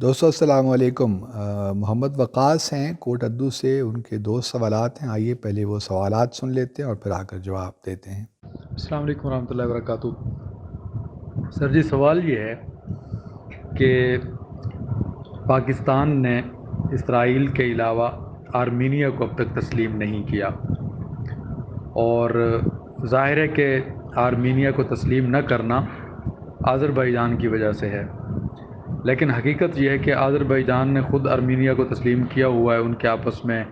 دوستو السلام علیکم۔ محمد وقاص ہیں کوٹ ادو سے، ان کے دو سوالات ہیں۔ آئیے پہلے وہ سوالات سن لیتے ہیں اور پھر آ کر جواب دیتے ہیں۔ السلام علیکم ورحمۃ اللہ وبرکاتہ۔ سر جی، سوال یہ ہے کہ پاکستان نے اسرائیل کے علاوہ آرمینیا کو اب تک تسلیم نہیں کیا، اور ظاہر ہے کہ آرمینیا کو تسلیم نہ کرنا آذربائیجان کی وجہ سے ہے، لیکن حقیقت یہ ہے کہ آذربائیجان نے خود آرمینیا کو تسلیم کیا ہوا ہے۔ ان کے آپس میں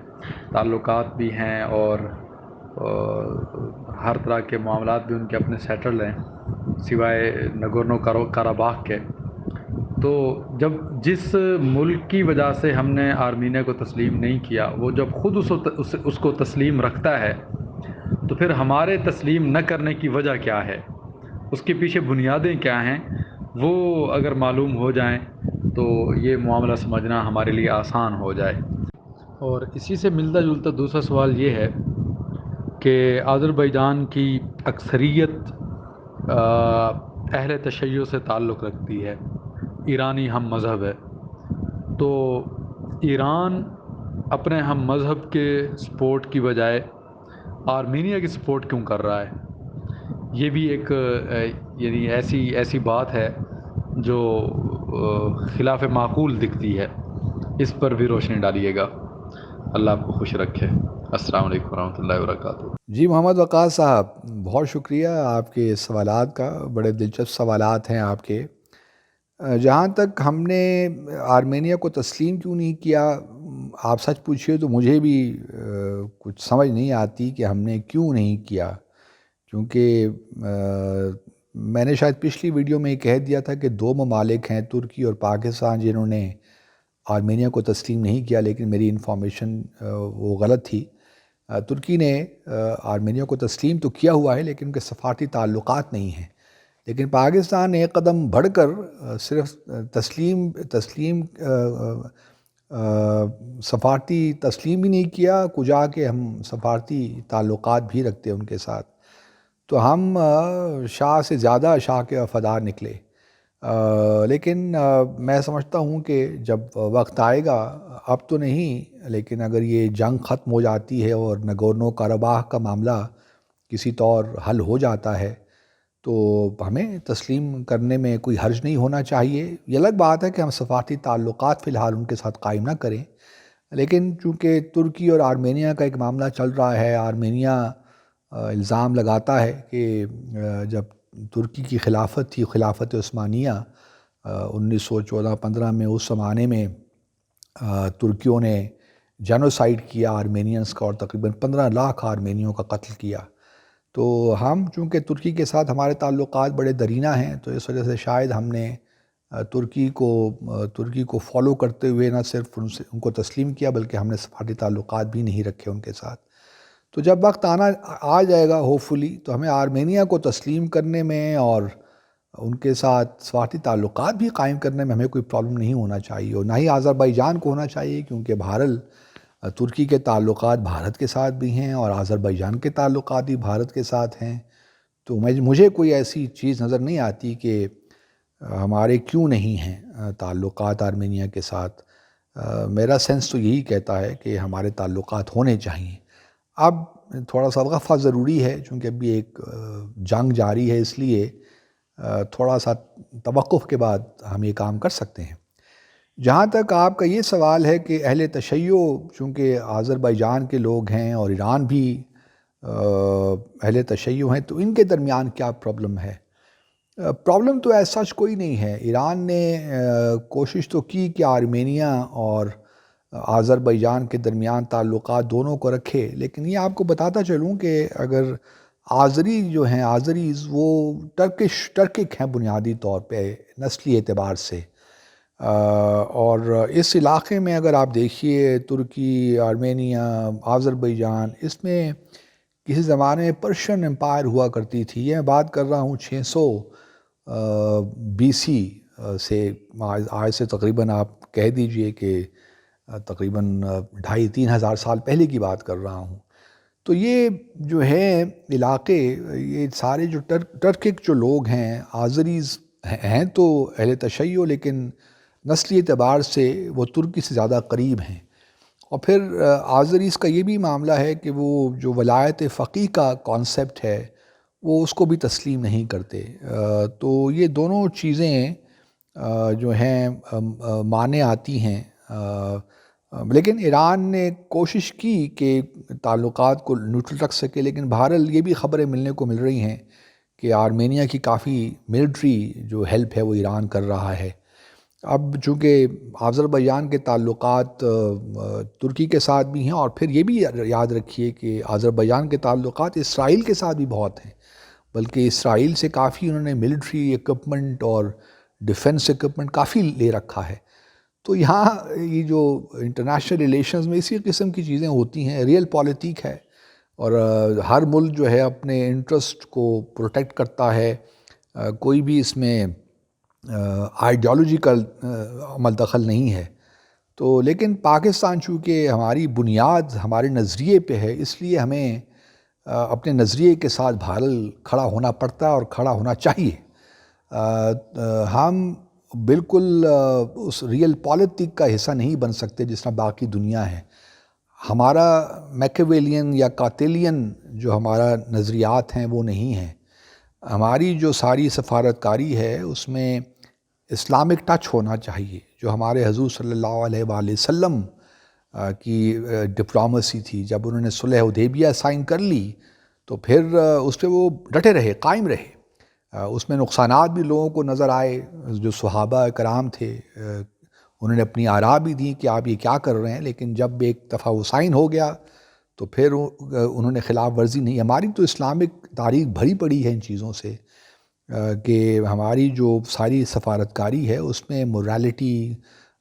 تعلقات بھی ہیں اور ہر طرح کے معاملات بھی ان کے اپنے سیٹل ہیں، سوائے نگورنو کاراباخ کے۔ تو جس ملک کی وجہ سے ہم نے آرمینیا کو تسلیم نہیں کیا، وہ جب خود اس کو تسلیم رکھتا ہے، تو پھر ہمارے تسلیم نہ کرنے کی وجہ کیا ہے، اس کے پیچھے بنیادیں کیا ہیں، وہ اگر معلوم ہو جائیں تو یہ معاملہ سمجھنا ہمارے لیے آسان ہو جائے۔ اور اسی سے ملتا جلتا دوسرا سوال یہ ہے کہ آذربائیجان کی اکثریت اہل تشیع سے تعلق رکھتی ہے، ایرانی ہم مذہب ہے، تو ایران اپنے ہم مذہب کے سپورٹ کی بجائے آرمینیا کی سپورٹ کیوں کر رہا ہے؟ یہ بھی ایک یعنی ایسی بات ہے جو خلاف معقول دکھتی ہے۔ اس پر بھی روشنی ڈالیے گا۔ اللہ آپ کو خوش رکھے۔ السلام علیکم ورحمۃ اللہ وبرکاتہ۔ جی محمد وقاص صاحب، بہت شکریہ آپ کے سوالات کا، بڑے دلچسپ سوالات ہیں آپ کے۔ جہاں تک ہم نے آرمینیا کو تسلیم کیوں نہیں کیا، آپ سچ پوچھیے تو مجھے بھی کچھ سمجھ نہیں آتی کہ ہم نے کیوں نہیں کیا، کیونکہ میں نے شاید پچھلی ویڈیو میں یہ کہہ دیا تھا کہ دو ممالک ہیں، ترکی اور پاکستان، جنہوں نے آرمینیا کو تسلیم نہیں کیا، لیکن میری انفارمیشن وہ غلط تھی۔ ترکی نے آرمینیا کو تسلیم تو کیا ہوا ہے، لیکن ان کے سفارتی تعلقات نہیں ہیں۔ لیکن پاکستان نے ایک قدم بڑھ کر صرف تسلیم سفارتی تسلیم بھی نہیں کیا، کجا کہ ہم سفارتی تعلقات بھی رکھتے ہیں ان کے ساتھ۔ تو ہم شاہ سے زیادہ شاہ کے وفادار نکلے۔ لیکن میں سمجھتا ہوں کہ جب وقت آئے گا، اب تو نہیں، لیکن اگر یہ جنگ ختم ہو جاتی ہے اور نگورنو کاراباخ کا معاملہ کسی طور حل ہو جاتا ہے، تو ہمیں تسلیم کرنے میں کوئی حرج نہیں ہونا چاہیے۔ یہ الگ بات ہے کہ ہم سفارتی تعلقات فی الحال ان کے ساتھ قائم نہ کریں، لیکن چونکہ ترکی اور آرمینیا کا ایک معاملہ چل رہا ہے، آرمینیا الزام لگاتا ہے کہ جب ترکی کی خلافت تھی، خلافت عثمانیہ 1914-15 میں، اس زمانے میں ترکیوں نے جینوسائیڈ کیا آرمینینز کا، اور تقریباً 15 لاکھ آرمینیوں کا قتل کیا۔ تو ہم چونکہ ترکی کے ساتھ ہمارے تعلقات بڑے درینہ ہیں، تو اس وجہ سے شاید ہم نے ترکی کو فالو کرتے ہوئے نہ صرف ان کو تسلیم کیا، بلکہ ہم نے سفارتی تعلقات بھی نہیں رکھے ان کے ساتھ۔ تو جب وقت آ جائے گا ہوپفلی، تو ہمیں آرمینیا کو تسلیم کرنے میں اور ان کے ساتھ سفارتی تعلقات بھی قائم کرنے میں ہمیں کوئی پرابلم نہیں ہونا چاہیے، اور نہ ہی آذربائیجان کو ہونا چاہیے، کیونکہ بہرحال ترکی کے تعلقات بھارت کے ساتھ بھی ہیں اور آذربائیجان کے تعلقات بھی بھارت کے ساتھ ہیں۔ تو مجھے کوئی ایسی چیز نظر نہیں آتی کہ ہمارے کیوں نہیں ہیں تعلقات آرمینیا کے ساتھ۔ میرا سینس تو یہی کہتا ہے کہ ہمارے تعلقات ہونے چاہیے۔ اب تھوڑا سا وقفہ ضروری ہے، چونکہ ابھی ایک جنگ جاری ہے، اس لیے تھوڑا سا توقف کے بعد ہم یہ کام کر سکتے ہیں۔ جہاں تک آپ کا یہ سوال ہے کہ اہل تشیع چونکہ آذربائیجان کے لوگ ہیں اور ایران بھی اہل تشیع ہیں، تو ان کے درمیان کیا پرابلم ہے؟ پرابلم تو ایسا کوئی نہیں ہے۔ ایران نے کوشش تو کی کہ آرمینیا اور آذربائیجان کے درمیان تعلقات دونوں کو رکھے، لیکن یہ آپ کو بتاتا چلوں کہ اگر آذری جو ہیں، آذریز، وہ ٹرکک ہیں بنیادی طور پہ نسلی اعتبار سے، اور اس علاقے میں اگر آپ دیکھیے ترکی، آرمینیا، آذربائیجان، اس میں کسی زمانے میں پرشین امپائر ہوا کرتی تھی۔ یہ میں بات کر رہا ہوں 600 BC سے، آج سے تقریباً آپ کہہ دیجئے کہ تقریباً 2500-3000 سال پہلے کی بات کر رہا ہوں۔ تو یہ جو ہے علاقے، یہ سارے جو ٹرکک جو لوگ ہیں، آذریز ہیں تو اہل تشیع، لیکن نسلی اعتبار سے وہ ترکی سے زیادہ قریب ہیں۔ اور پھر آذریز کا یہ بھی معاملہ ہے کہ وہ جو ولایت فقیہ کا کانسیپٹ ہے وہ اس کو بھی تسلیم نہیں کرتے۔ تو یہ دونوں چیزیں جو ہیں مانے آتی ہیں، لیکن ایران نے کوشش کی کہ تعلقات کو نیوٹرل رکھ سکے، لیکن بہرحال یہ بھی خبریں ملنے کو مل رہی ہیں کہ آرمینیا کی کافی ملٹری جو ہیلپ ہے وہ ایران کر رہا ہے۔ اب چونکہ آذربائیجان کے تعلقات ترکی کے ساتھ بھی ہیں، اور پھر یہ بھی یاد رکھیے کہ آذربائیجان کے تعلقات اسرائیل کے ساتھ بھی بہت ہیں، بلکہ اسرائیل سے کافی انہوں نے ملٹری ایکوپمنٹ اور ڈیفنس ایکوپمنٹ کافی لے رکھا ہے۔ تو یہاں یہ جو انٹرنیشنل ریلیشنز میں اسی قسم کی چیزیں ہوتی ہیں، ریئل پالیٹک ہے، اور ہر ملک جو ہے اپنے انٹرسٹ کو پروٹیکٹ کرتا ہے، کوئی بھی اس میں آئیڈیالوجیکل عمل دخل نہیں ہے۔ تو لیکن پاکستان چونکہ ہماری بنیاد ہمارے نظریے پہ ہے، اس لیے ہمیں اپنے نظریے کے ساتھ بہرحال کھڑا ہونا پڑتا ہے اور کھڑا ہونا چاہیے۔ ہم بالکل اس ریئل پالیٹک کا حصہ نہیں بن سکتے جس طرح باقی دنیا ہے۔ ہمارا میکیویلین یا قاتلین جو ہمارا نظریات ہیں وہ نہیں ہیں۔ ہماری جو ساری سفارتکاری ہے اس میں اسلامک ٹچ ہونا چاہیے، جو ہمارے حضور صلی اللہ علیہ وآلہ وسلم کی ڈپلومیسی تھی۔ جب انہوں نے صلح حدیبیہ سائن کر لی تو پھر اس پہ وہ ڈٹے رہے، قائم رہے۔ اس میں نقصانات بھی لوگوں کو نظر آئے، جو صحابہ کرام تھے انہوں نے اپنی آراء بھی دی کہ آپ یہ کیا کر رہے ہیں، لیکن جب ایک دفعہ وہ سائن ہو گیا تو پھر انہوں نے خلاف ورزی نہیں۔ ہماری تو اسلامک تاریخ بھری پڑی ہے ان چیزوں سے کہ ہماری جو ساری سفارتکاری ہے اس میں موریلٹی،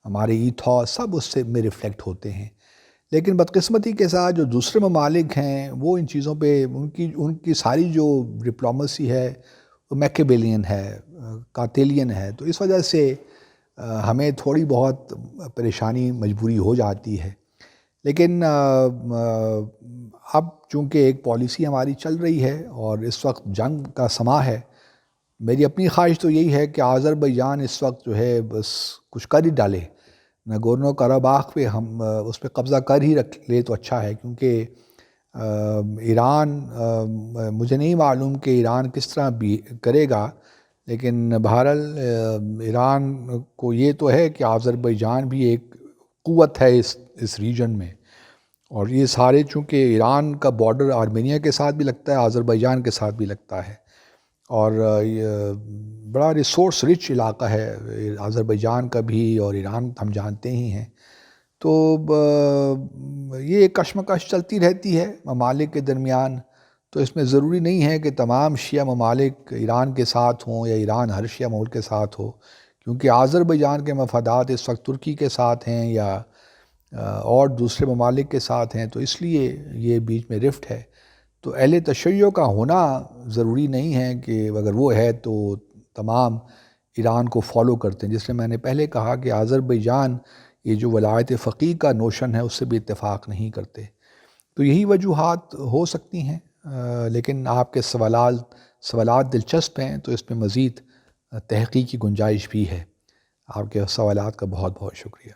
ہمارے ایتھوس سب اس سے میں ریفلیکٹ ہوتے ہیں۔ لیکن بدقسمتی کے ساتھ جو دوسرے ممالک ہیں وہ ان چیزوں پہ ان کی ساری جو ڈپلومیسی ہے وہ میکیویلین ہے، قاتلین ہے، تو اس وجہ سے ہمیں تھوڑی بہت پریشانی مجبوری ہو جاتی ہے۔ لیکن اب چونکہ ایک پالیسی ہماری چل رہی ہے اور اس وقت جنگ کا سماں ہے، میری اپنی خواہش تو یہی ہے کہ آذربائیجان اس وقت جو ہے بس کچھ کر ہی ڈالے، ناگورنو قراباخ پہ ہم اس پہ قبضہ کر ہی رکھ لے تو اچھا ہے، کیونکہ ایران مجھے نہیں معلوم کہ ایران کس طرح بھی کرے گا، لیکن بہرحال ایران کو یہ تو ہے کہ آذربائیجان بھی ایک قوت ہے اس ریجن میں، اور یہ سارے چونکہ ایران کا بارڈر آرمینیا کے ساتھ بھی لگتا ہے، آذربائیجان کے ساتھ بھی لگتا ہے، اور یہ بڑا ریسورس رچ علاقہ ہے آذربائیجان کا بھی، اور ایران ہم جانتے ہی ہیں۔ تو یہ کشمکش چلتی رہتی ہے ممالک کے درمیان، تو اس میں ضروری نہیں ہے کہ تمام شیعہ ممالک ایران کے ساتھ ہوں یا ایران ہر شیعہ ملک کے ساتھ ہو، کیونکہ آذربائیجان کے مفادات اس وقت ترکی کے ساتھ ہیں یا اور دوسرے ممالک کے ساتھ ہیں، تو اس لیے یہ بیچ میں رفٹ ہے۔ تو اہل تشیع کا ہونا ضروری نہیں ہے کہ اگر وہ ہے تو تمام ایران کو فالو کرتے ہیں، جس میں نے پہلے کہا کہ آذربائیجان یہ جو ولایت فقیہ کا نوشن ہے اس سے بھی اتفاق نہیں کرتے۔ تو یہی وجوہات ہو سکتی ہیں، لیکن آپ کے سوالات دلچسپ ہیں، تو اس میں مزید تحقیق کی گنجائش بھی ہے۔ آپ کے سوالات کا بہت بہت شکریہ۔